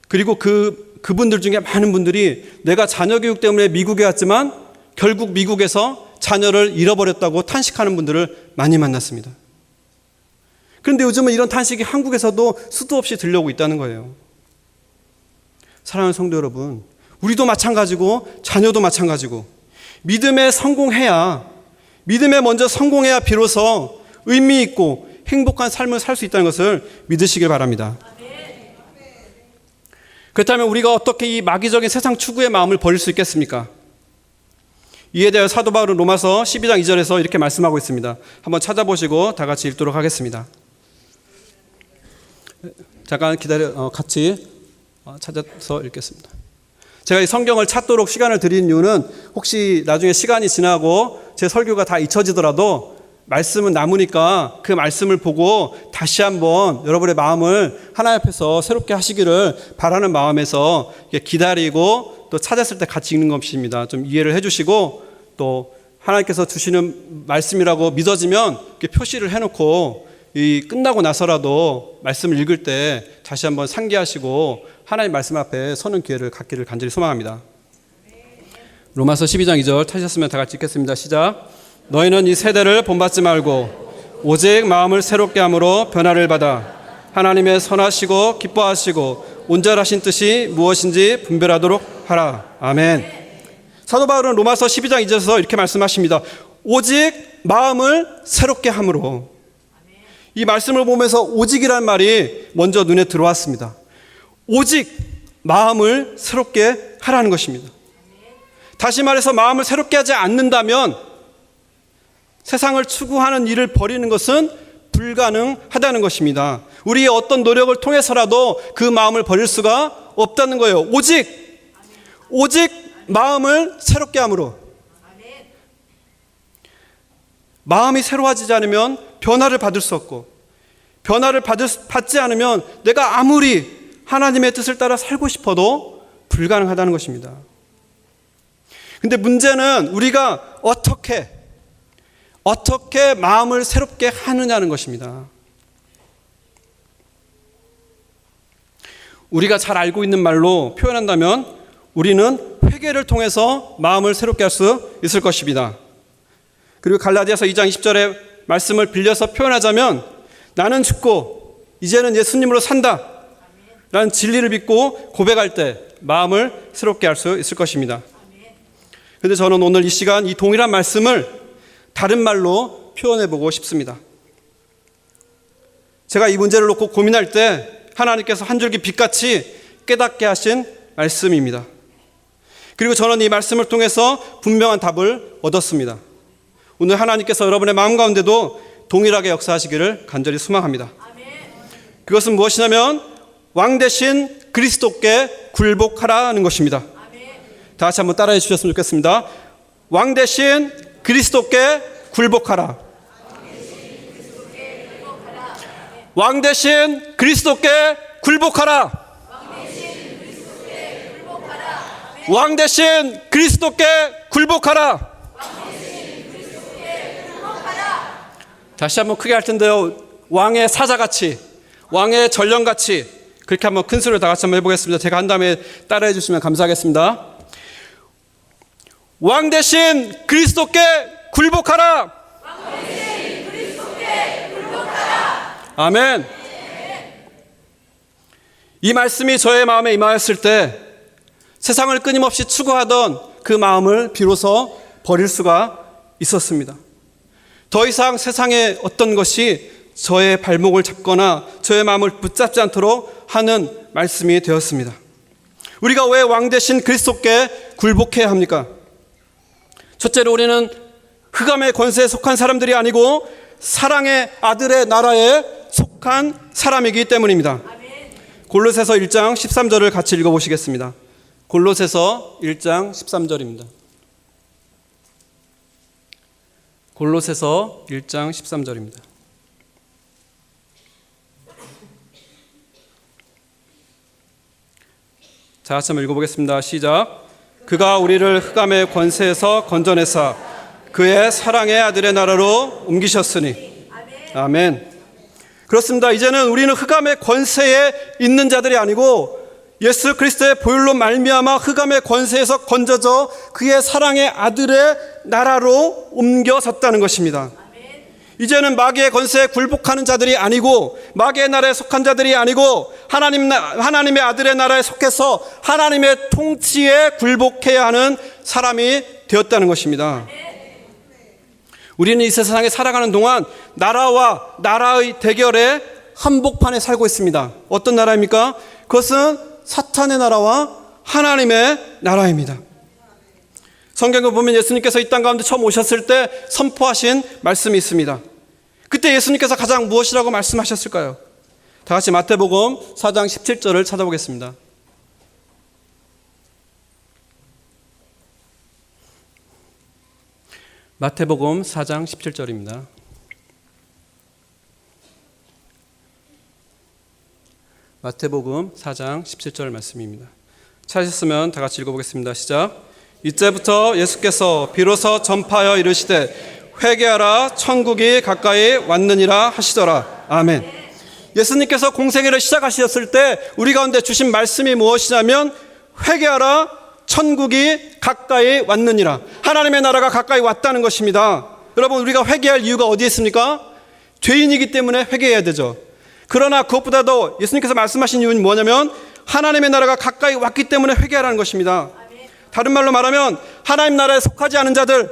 그리고 그분들 중에 많은 분들이 내가 자녀 교육 때문에 미국에 왔지만 결국 미국에서 자녀를 잃어버렸다고 탄식하는 분들을 많이 만났습니다. 그런데 요즘은 이런 탄식이 한국에서도 수도 없이 들려오고 있다는 거예요. 사랑하는 성도 여러분, 우리도 마찬가지고 자녀도 마찬가지고 믿음에 성공해야, 믿음에 먼저 성공해야 비로소 의미 있고 행복한 삶을 살 수 있다는 것을 믿으시길 바랍니다. 그렇다면 우리가 어떻게 이 마귀적인 세상 추구의 마음을 버릴 수 있겠습니까? 이에 대해 사도 바울은 로마서 12장 2절에서 이렇게 말씀하고 있습니다. 한번 찾아보시고 다 같이 읽도록 하겠습니다. 잠깐 같이 찾아서 읽겠습니다. 제가 이 성경을 찾도록 시간을 드린 이유는 혹시 나중에 시간이 지나고 제 설교가 다 잊혀지더라도 말씀은 남으니까 그 말씀을 보고 다시 한번 여러분의 마음을 하나님 앞에서 새롭게 하시기를 바라는 마음에서 기다리고 또 찾았을 때 같이 읽는 것입니다. 좀 이해를 해주시고 또 하나님께서 주시는 말씀이라고 믿어지면 이렇게 표시를 해놓고 이 끝나고 나서라도 말씀을 읽을 때 다시 한번 상기하시고 하나님 말씀 앞에 서는 기회를 갖기를 간절히 소망합니다. 로마서 12장 2절 타셨으면 다 같이 읽겠습니다. 시작. 너희는 이 세대를 본받지 말고 오직 마음을 새롭게 함으로 변화를 받아 하나님의 선하시고 기뻐하시고 온전하신 뜻이 무엇인지 분별하도록 하라. 아멘. 사도 바울은 로마서 12장 2절에서 이렇게 말씀하십니다. 오직 마음을 새롭게 함으로. 이 말씀을 보면서 오직이란 말이 먼저 눈에 들어왔습니다. 오직 마음을 새롭게 하라는 것입니다. 다시 말해서 마음을 새롭게 하지 않는다면 세상을 추구하는 일을 벌이는 것은 불가능하다는 것입니다. 우리의 어떤 노력을 통해서라도 그 마음을 버릴 수가 없다는 거예요. 오직 마음을 새롭게 함으로. 마음이 새로워지지 않으면 변화를 받을 수 없고, 변화를 받지 않으면 내가 아무리 하나님의 뜻을 따라 살고 싶어도 불가능하다는 것입니다. 근데 문제는 우리가 어떻게 마음을 새롭게 하느냐는 것입니다. 우리가 잘 알고 있는 말로 표현한다면 우리는 회개를 통해서 마음을 새롭게 할 수 있을 것입니다. 그리고 갈라디아서 2장 20절의 말씀을 빌려서 표현하자면 나는 죽고 이제는 예수님으로 산다 라는 진리를 믿고 고백할 때 마음을 새롭게 할 수 있을 것입니다. 그런데 저는 오늘 이 시간 이 동일한 말씀을 다른 말로 표현해 보고 싶습니다. 제가 이 문제를 놓고 고민할 때 하나님께서 한 줄기 빛같이 깨닫게 하신 말씀입니다. 그리고 저는 이 말씀을 통해서 분명한 답을 얻었습니다. 오늘 하나님께서 여러분의 마음 가운데도 동일하게 역사하시기를 간절히 소망합니다. 그것은 무엇이냐면 왕 대신 그리스도께 굴복하라는 것입니다. 다 같이 한번 따라해 주셨으면 좋겠습니다. 왕 대신 그리스도께 굴복하라. 왕 대신 그리스도께 굴복하라. 왕 대신 그리스도께 굴복하라. 다시 한번 크게 할 텐데요. 왕의 사자같이, 왕의 전령같이 그렇게 한번 큰 소리로 다 같이 한번 해보겠습니다. 제가 한 다음에 따라해 주시면 감사하겠습니다. 왕 대신 그리스도께 굴복하라. 왕 대신 그리스도께 굴복하라. 아멘. 이 말씀이 저의 마음에 임하였을 때 세상을 끊임없이 추구하던 그 마음을 비로소 버릴 수가 있었습니다. 더 이상 세상의 어떤 것이 저의 발목을 잡거나 저의 마음을 붙잡지 않도록 하는 말씀이 되었습니다. 우리가 왜 왕 대신 그리스도께 굴복해야 합니까? 첫째로 우리는 흑암의 권세에 속한 사람들이 아니고 사랑의 아들의 나라에 속한 사람이기 때문입니다. 골로새서 1장 13절을 같이 읽어보시겠습니다. 골로새서 1장 13절입니다. 골로새서 1장 13절입니다. 자, 같이 한번 읽어보겠습니다. 시작. 그가 우리를 흑암의 권세에서 건져내사 그의 사랑의 아들의 나라로 옮기셨으니. 아멘. 그렇습니다. 이제는 우리는 흑암의 권세에 있는 자들이 아니고 예수 그리스도의 보혈로 말미암아 흑암의 권세에서 건져져 그의 사랑의 아들의 나라로 옮겨졌다는 것입니다. 이제는 마귀의 권세에 굴복하는 자들이 아니고 마귀의 나라에 속한 자들이 아니고 하나님의 아들의 나라에 속해서 하나님의 통치에 굴복해야 하는 사람이 되었다는 것입니다. 우리는 이 세상에 살아가는 동안 나라와 나라의 대결의 한복판에 살고 있습니다. 어떤 나라입니까? 그것은 사탄의 나라와 하나님의 나라입니다. 성경을 보면 예수님께서 이 땅 가운데 처음 오셨을 때 선포하신 말씀이 있습니다. 그때 예수님께서 가장 무엇이라고 말씀하셨을까요? 다 같이 마태복음 4장 17절을 찾아보겠습니다. 마태복음 4장 17절입니다. 마태복음 4장 17절 말씀입니다. 찾으셨으면 다 같이 읽어보겠습니다. 시작. 이때부터 예수께서 비로소 전파하여 이르시되 회개하라 천국이 가까이 왔느니라 하시더라. 아멘. 예수님께서 공생애를 시작하셨을 때 우리 가운데 주신 말씀이 무엇이냐면 회개하라 천국이 가까이 왔느니라. 하나님의 나라가 가까이 왔다는 것입니다. 여러분, 우리가 회개할 이유가 어디에 있습니까? 죄인이기 때문에 회개해야 되죠. 그러나 그것보다도 예수님께서 말씀하신 이유는 뭐냐면 하나님의 나라가 가까이 왔기 때문에 회개하라는 것입니다. 다른 말로 말하면 하나님 나라에 속하지 않은 자들,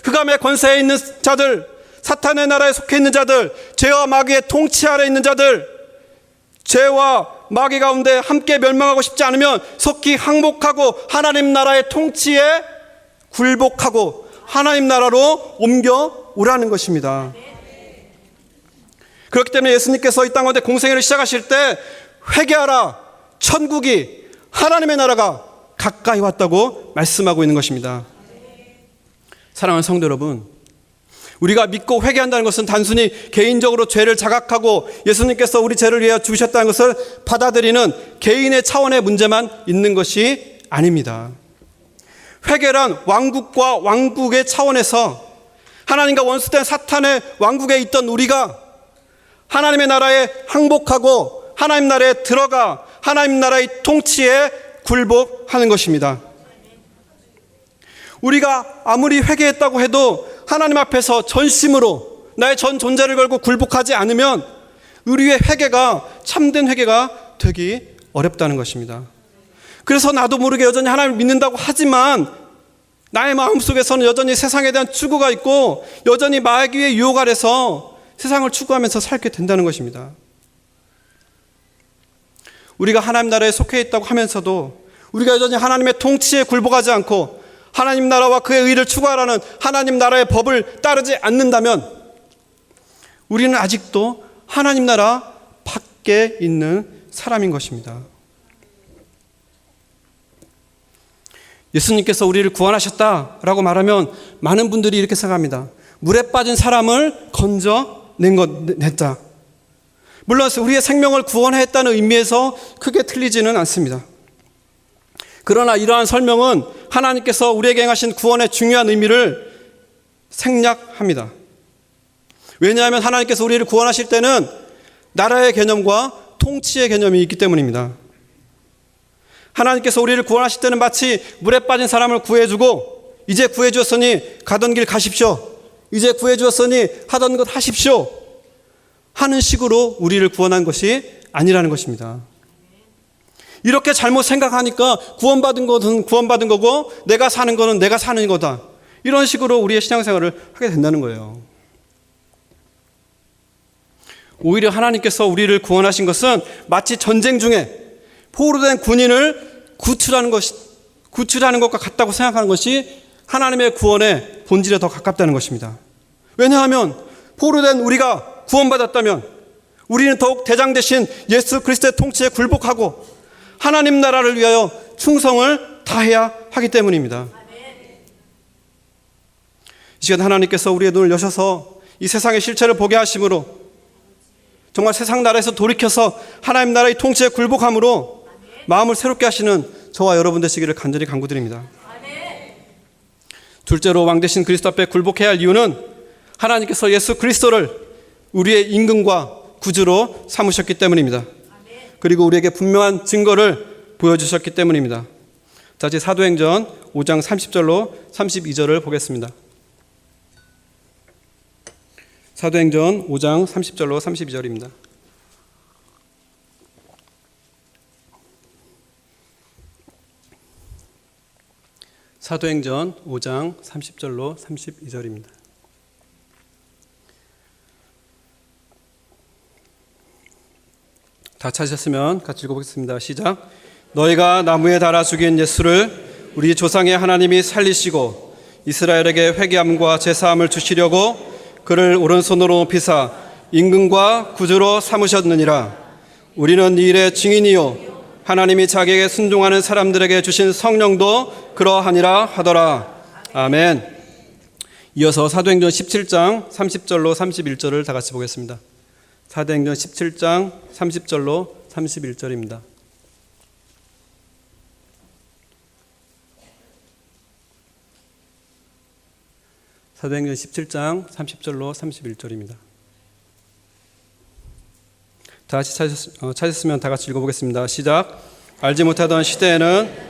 흑암의 권세에 있는 자들, 사탄의 나라에 속해 있는 자들, 죄와 마귀의 통치 아래 있는 자들, 죄와 마귀 가운데 함께 멸망하고 싶지 않으면 속히 항복하고 하나님 나라의 통치에 굴복하고 하나님 나라로 옮겨오라는 것입니다. 그렇기 때문에 예수님께서 이 땅 가운데 공생애를 시작하실 때 회개하라 천국이 하나님의 나라가 가까이 왔다고 말씀하고 있는 것입니다. 사랑하는 성도 여러분, 우리가 믿고 회개한다는 것은 단순히 개인적으로 죄를 자각하고 예수님께서 우리 죄를 위하여 죽으셨다는 것을 받아들이는 개인의 차원의 문제만 있는 것이 아닙니다. 회개란 왕국과 왕국의 차원에서 하나님과 원수된 사탄의 왕국에 있던 우리가 하나님의 나라에 항복하고 하나님 나라에 들어가 하나님 나라의 통치에 굴복하는 것입니다. 우리가 아무리 회개했다고 해도 하나님 앞에서 전심으로 나의 전 존재를 걸고 굴복하지 않으면 우리의 회개가 참된 회개가 되기 어렵다는 것입니다. 그래서 나도 모르게 여전히 하나님을 믿는다고 하지만 나의 마음속에서는 여전히 세상에 대한 추구가 있고 여전히 마귀의 유혹 아래서 세상을 추구하면서 살게 된다는 것입니다. 우리가 하나님 나라에 속해 있다고 하면서도 우리가 여전히 하나님의 통치에 굴복하지 않고 하나님 나라와 그의 의를 추구하라는 하나님 나라의 법을 따르지 않는다면 우리는 아직도 하나님 나라 밖에 있는 사람인 것입니다. 예수님께서 우리를 구원하셨다라고 말하면 많은 분들이 이렇게 생각합니다. 물에 빠진 사람을 건져냈다. 물론 우리의 생명을 구원했다는 의미에서 크게 틀리지는 않습니다. 그러나 이러한 설명은 하나님께서 우리에게 행하신 구원의 중요한 의미를 생략합니다. 왜냐하면 하나님께서 우리를 구원하실 때는 나라의 개념과 통치의 개념이 있기 때문입니다. 하나님께서 우리를 구원하실 때는 마치 물에 빠진 사람을 구해주고 이제 구해주었으니 가던 길 가십시오. 이제 구해주었으니 하던 것 하십시오. 하는 식으로 우리를 구원한 것이 아니라는 것입니다. 이렇게 잘못 생각하니까 구원받은 것은 구원받은 거고 내가 사는 거는 내가 사는 거다. 이런 식으로 우리의 신앙생활을 하게 된다는 거예요. 오히려 하나님께서 우리를 구원하신 것은 마치 전쟁 중에 포로된 군인을 구출하는 것과 같다고 생각하는 것이 하나님의 구원의 본질에 더 가깝다는 것입니다. 왜냐하면 포로된 우리가 구원받았다면 우리는 더욱 대장 되신 예수 그리스도의 통치에 굴복하고 하나님 나라를 위하여 충성을 다해야 하기 때문입니다. 이 시간 하나님께서 우리의 눈을 여셔서 이 세상의 실체를 보게 하심으로 정말 세상 나라에서 돌이켜서 하나님 나라의 통치에 굴복함으로 마음을 새롭게 하시는 저와 여러분 되시기를 간절히 간구드립니다. 둘째로 왕 되신 그리스도 앞에 굴복해야 할 이유는 하나님께서 예수 그리스도를 우리의 임금과 구주로 삼으셨기 때문입니다. 그리고 우리에게 분명한 증거를 보여주셨기 때문입니다. 자, 이제 사도행전 5장 30절로 32절을 보겠습니다. 사도행전 5장 30절로 32절입니다. 사도행전 5장 30절로 32절입니다. 다 찾으셨으면 같이 읽어보겠습니다. 시작. 너희가 나무에 달아 죽인 예수를 우리 조상의 하나님이 살리시고 이스라엘에게 회개함과 제사함을 주시려고 그를 오른손으로 높이사 임금과 구주로 삼으셨느니라. 우리는 이 일의 증인이요 하나님이 자기에게 순종하는 사람들에게 주신 성령도 그러하니라 하더라. 아멘. 이어서 사도행전 17장 30절로 31절을 다 같이 보겠습니다. 사도행전 17장 30절로 31절입니다. 사도행전 17장 30절로 31절입니다. 다 같이 찾으셨으면 다 같이 읽어보겠습니다. 시작. 알지 못하던 시대에는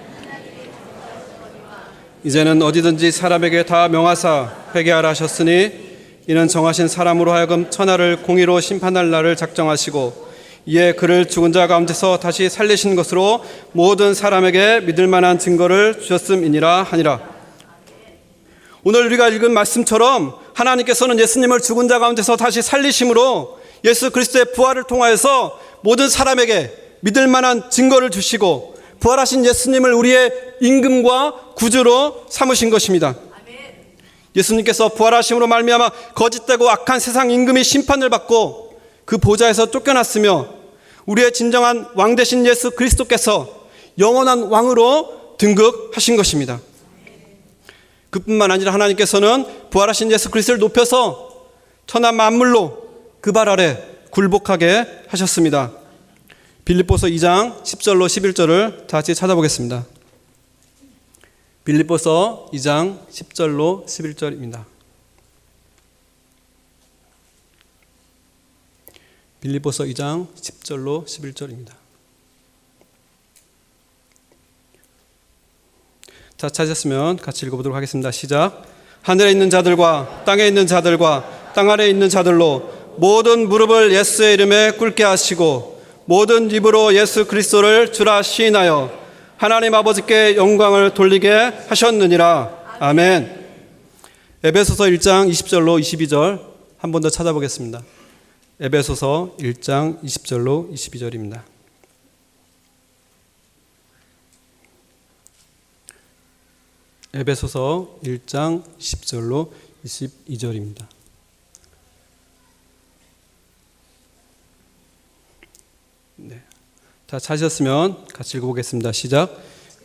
이제는 어디든지 사람에게 다 명하사 회개하라 하셨으니 이는 정하신 사람으로 하여금 천하를 공의로 심판할 날을 작정하시고 이에 그를 죽은 자 가운데서 다시 살리신 것으로 모든 사람에게 믿을 만한 증거를 주셨음이니라 하니라. 오늘 우리가 읽은 말씀처럼 하나님께서는 예수님을 죽은 자 가운데서 다시 살리심으로 예수 그리스도의 부활을 통하여서 모든 사람에게 믿을 만한 증거를 주시고 부활하신 예수님을 우리의 임금과 구주로 삼으신 것입니다. 예수님께서 부활하심으로 말미암아 거짓되고 악한 세상 임금이 심판을 받고 그 보좌에서 쫓겨났으며 우리의 진정한 왕 되신 예수 그리스도께서 영원한 왕으로 등극하신 것입니다. 그뿐만 아니라 하나님께서는 부활하신 예수 그리스도를 높여서 천하 만물로 그 발 아래 굴복하게 하셨습니다. 빌립보서 2장 10절로 11절을 다 같이 찾아보겠습니다. 빌립보서 2장 10절로 11절입니다. 빌립보서 2장 10절로 11절입니다. 자, 찾으셨으면 같이 읽어보도록 하겠습니다. 시작. 하늘에 있는 자들과 땅에 있는 자들과 땅 아래에 있는 자들로 모든 무릎을 예수의 이름에 꿇게 하시고 모든 입으로 예수 그리스도를 주라 시인하여 하나님 아버지께 영광을 돌리게 하셨느니라. 아멘. 에베소서 1장 20절로 22절 한 번 더 찾아보겠습니다. 에베소서 1장 20절로 22절입니다. 에베소서 1장 10절로 22절입니다. 네. 다 찾으셨으면 같이 읽어보겠습니다. 시작.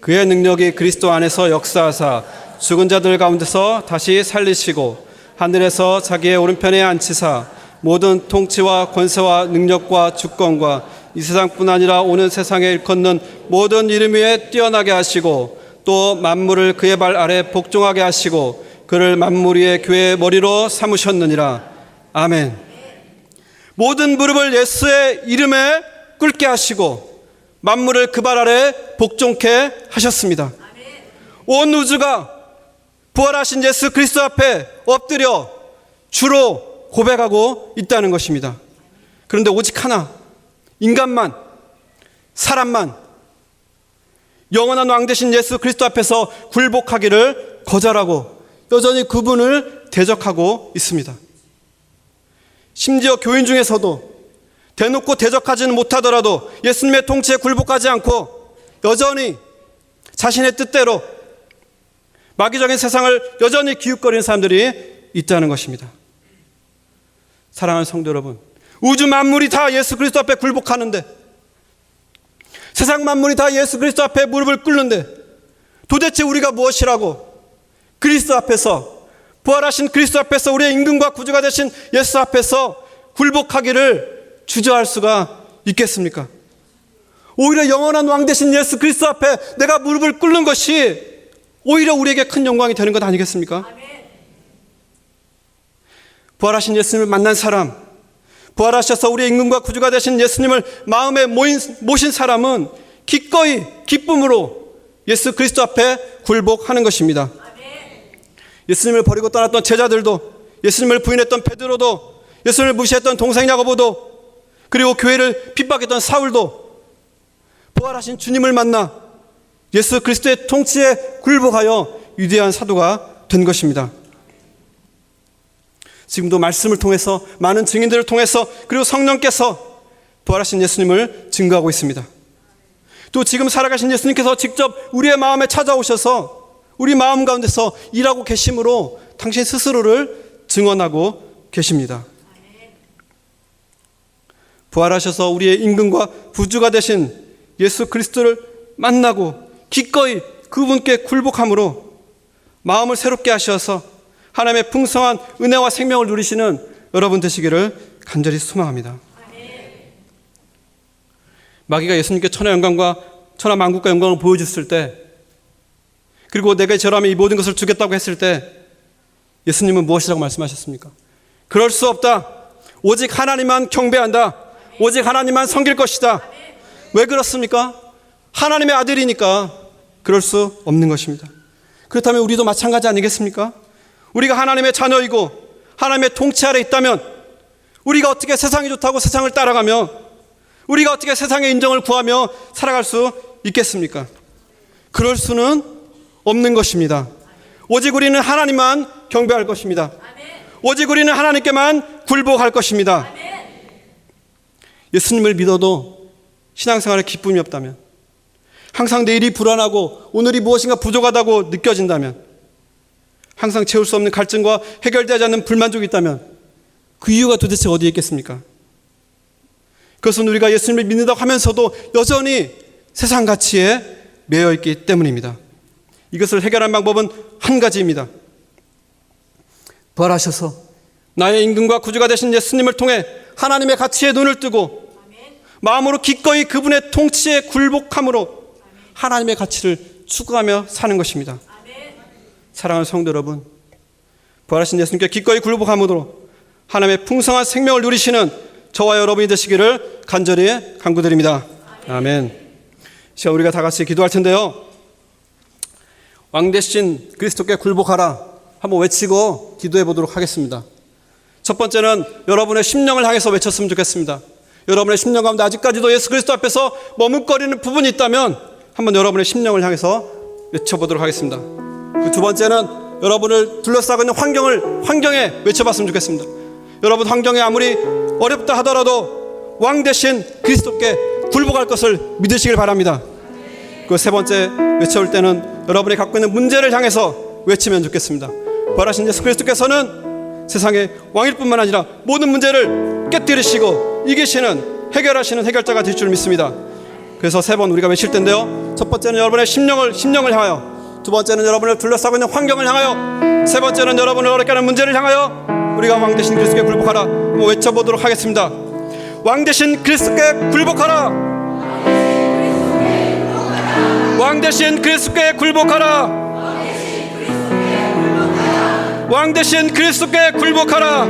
그의 능력이 그리스도 안에서 역사하사 죽은 자들 가운데서 다시 살리시고 하늘에서 자기의 오른편에 앉히사 모든 통치와 권세와 능력과 주권과 이 세상뿐 아니라 오는 세상에 일컫는 모든 이름 위에 뛰어나게 하시고 또 만물을 그의 발 아래 복종하게 하시고 그를 만물 위의 교회의 머리로 삼으셨느니라. 아멘. 모든 무릎을 예수의 이름에 꿇게 하시고 만물을 그 발 아래 복종케 하셨습니다. 온 우주가 부활하신 예수 그리스도 앞에 엎드려 주로 고백하고 있다는 것입니다. 그런데 오직 하나, 인간만, 사람만 영원한 왕 되신 예수 그리스도 앞에서 굴복하기를 거절하고 여전히 그분을 대적하고 있습니다. 심지어 교인 중에서도 대놓고 대적하지는 못하더라도 예수님의 통치에 굴복하지 않고 여전히 자신의 뜻대로 마귀적인 세상을 여전히 기웃거리는 사람들이 있다는 것입니다. 사랑하는 성도 여러분, 우주 만물이 다 예수 그리스도 앞에 굴복하는데 세상 만물이 다 예수 그리스도 앞에 무릎을 꿇는데 도대체 우리가 무엇이라고 그리스도 앞에서 부활하신 그리스도 앞에서 우리의 임금과 구주가 되신 예수 앞에서 굴복하기를 주저할 수가 있겠습니까? 오히려 영원한 왕 되신 예수 그리스도 앞에 내가 무릎을 꿇는 것이 오히려 우리에게 큰 영광이 되는 것 아니겠습니까? 부활하신 예수님을 만난 사람, 부활하셔서 우리의 임금과 구주가 되신 예수님을 마음에 모신 사람은 기꺼이 기쁨으로 예수 그리스도 앞에 굴복하는 것입니다. 예수님을 버리고 떠났던 제자들도, 예수님을 부인했던 베드로도, 예수님을 무시했던 동생 야고보도, 그리고 교회를 핍박했던 사울도 부활하신 주님을 만나 예수 그리스도의 통치에 굴복하여 위대한 사도가 된 것입니다. 지금도 말씀을 통해서 많은 증인들을 통해서 그리고 성령께서 부활하신 예수님을 증거하고 있습니다. 또 지금 살아가신 예수님께서 직접 우리의 마음에 찾아오셔서 우리 마음 가운데서 일하고 계심으로 당신 스스로를 증언하고 계십니다. 부활하셔서 우리의 임금과 구주가 되신 예수 그리스도를 만나고 기꺼이 그분께 굴복함으로 마음을 새롭게 하셔서 하나님의 풍성한 은혜와 생명을 누리시는 여러분 되시기를 간절히 소망합니다. 마귀가 예수님께 천하 영광과 천하 만국과 영광을 보여줬을 때, 그리고 내가 저라면 이 모든 것을 주겠다고 했을 때 예수님은 무엇이라고 말씀하셨습니까? 그럴 수 없다. 오직 하나님만 경배한다. 오직 하나님만 섬길 것이다. 왜 그렇습니까? 하나님의 아들이니까 그럴 수 없는 것입니다. 그렇다면 우리도 마찬가지 아니겠습니까? 우리가 하나님의 자녀이고 하나님의 통치 아래 있다면 우리가 어떻게 세상이 좋다고 세상을 따라가며 우리가 어떻게 세상의 인정을 구하며 살아갈 수 있겠습니까? 그럴 수는 없는 것입니다. 오직 우리는 하나님만 경배할 것입니다. 오직 우리는 하나님께만 굴복할 것입니다. 예수님을 믿어도 신앙생활에 기쁨이 없다면, 항상 내일이 불안하고 오늘이 무엇인가 부족하다고 느껴진다면, 항상 채울 수 없는 갈증과 해결되지 않는 불만족이 있다면 그 이유가 도대체 어디에 있겠습니까? 그것은 우리가 예수님을 믿는다고 하면서도 여전히 세상 가치에 매여 있기 때문입니다. 이것을 해결할 방법은 한 가지입니다. 부활하셔서 나의 임금과 구주가 되신 예수님을 통해 하나님의 가치에 눈을 뜨고 마음으로 기꺼이 그분의 통치에 굴복함으로 하나님의 가치를 추구하며 사는 것입니다. 사랑하는 성도 여러분, 부활하신 예수님께 기꺼이 굴복함으로 하나님의 풍성한 생명을 누리시는 저와 여러분이 되시기를 간절히 간구드립니다. 아멘. 시간 우리가 다 같이 기도할 텐데요, 왕 대신 그리스도께 굴복하라 한번 외치고 기도해 보도록 하겠습니다. 첫 번째는 여러분의 심령을 향해서 외쳤으면 좋겠습니다. 여러분의 심령 가운데 아직까지도 예수 그리스도 앞에서 머뭇거리는 부분이 있다면 한번 여러분의 심령을 향해서 외쳐보도록 하겠습니다. 그 두 번째는 여러분을 둘러싸고 있는 환경에 외쳐봤으면 좋겠습니다. 여러분 환경이 아무리 어렵다 하더라도 왕 대신 그리스도께 굴복할 것을 믿으시길 바랍니다. 그 세 번째 외쳐올 때는 여러분이 갖고 있는 문제를 향해서 외치면 좋겠습니다. 부활하신 예수 그리스도께서는 세상의 왕일 뿐만 아니라 모든 문제를 깨뜨리시고 이기시는 해결하시는 해결자가 될 줄 믿습니다. 그래서 세 번 우리가 외칠 텐데요, 첫 번째는 여러분의 심령을 향하여, 두 번째는 여러분을 둘러싸고 있는 환경을 향하여, 세 번째는 여러분을 어렵게 하는 문제를 향하여 우리가 왕 대신 그리스도께 굴복하라 한번 외쳐보도록 하겠습니다. 왕 대신 그리스도께 굴복하라. 왕 대신 그리스도께 굴복하라. 왕 대신 그리스도께 굴복하라.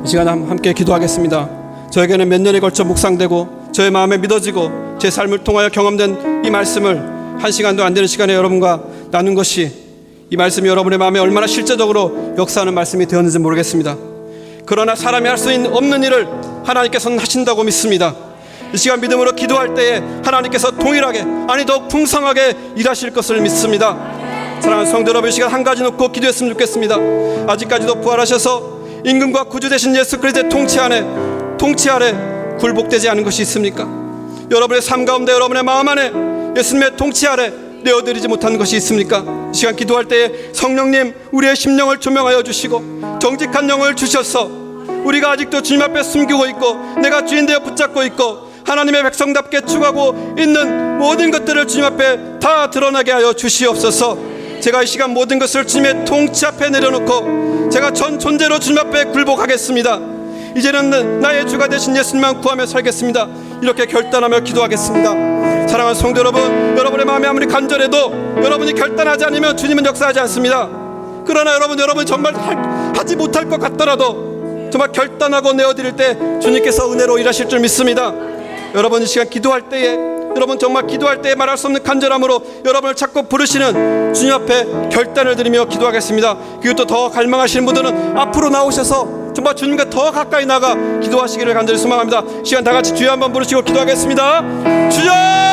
이 시간 함께 기도하겠습니다. 저에게는 몇 년에 걸쳐 묵상되고 저의 마음에 믿어지고 제 삶을 통하여 경험된 이 말씀을 한 시간도 안 되는 시간에 여러분과 나눈 것이, 이 말씀이 여러분의 마음에 얼마나 실제적으로 역사하는 말씀이 되었는지 모르겠습니다. 그러나 사람이 할 수 없는 일을 하나님께서는 하신다고 믿습니다. 이 시간 믿음으로 기도할 때에 하나님께서 동일하게, 아니 더욱 풍성하게 일하실 것을 믿습니다. 사랑하는 성도 여러분, 이 시간 한 가지 놓고 기도했으면 좋겠습니다. 아직까지도 부활하셔서 임금과 구주 되신 예수 그리스도의 통치 아래 굴복되지 않은 것이 있습니까? 여러분의 삶 가운데, 여러분의 마음 안에 예수님의 통치 아래 내어드리지 못한 것이 있습니까? 이 시간 기도할 때에 성령님, 우리의 심령을 조명하여 주시고 정직한 영을 주셔서 우리가 아직도 주님 앞에 숨기고 있고 내가 주인 되어 붙잡고 있고 하나님의 백성답게 추구하고 있는 모든 것들을 주님 앞에 다 드러나게 하여 주시옵소서. 제가 이 시간 모든 것을 주님의 통치 앞에 내려놓고 제가 전 존재로 주님 앞에 굴복하겠습니다. 이제는 나의 주가 되신 예수님만 구하며 살겠습니다. 이렇게 결단하며 기도하겠습니다. 사랑하는 성도 여러분, 여러분의 마음이 아무리 간절해도 여러분이 결단하지 않으면 주님은 역사하지 않습니다. 그러나 여러분 정말 하지 못할 것 같더라도 정말 결단하고 내어드릴 때 주님께서 은혜로 일하실 줄 믿습니다. 여러분 이 시간 기도할 때에, 여러분 정말 기도할 때에 말할 수 없는 간절함으로 여러분을 자꾸 부르시는 주님 앞에 결단을 드리며 기도하겠습니다. 그리고 또 더 갈망하시는 분들은 앞으로 나오셔서 정말 주님과 더 가까이 나가 기도하시기를 간절히 소망합니다. 시간 다 같이 주여 한번 부르시고 기도하겠습니다. 주여!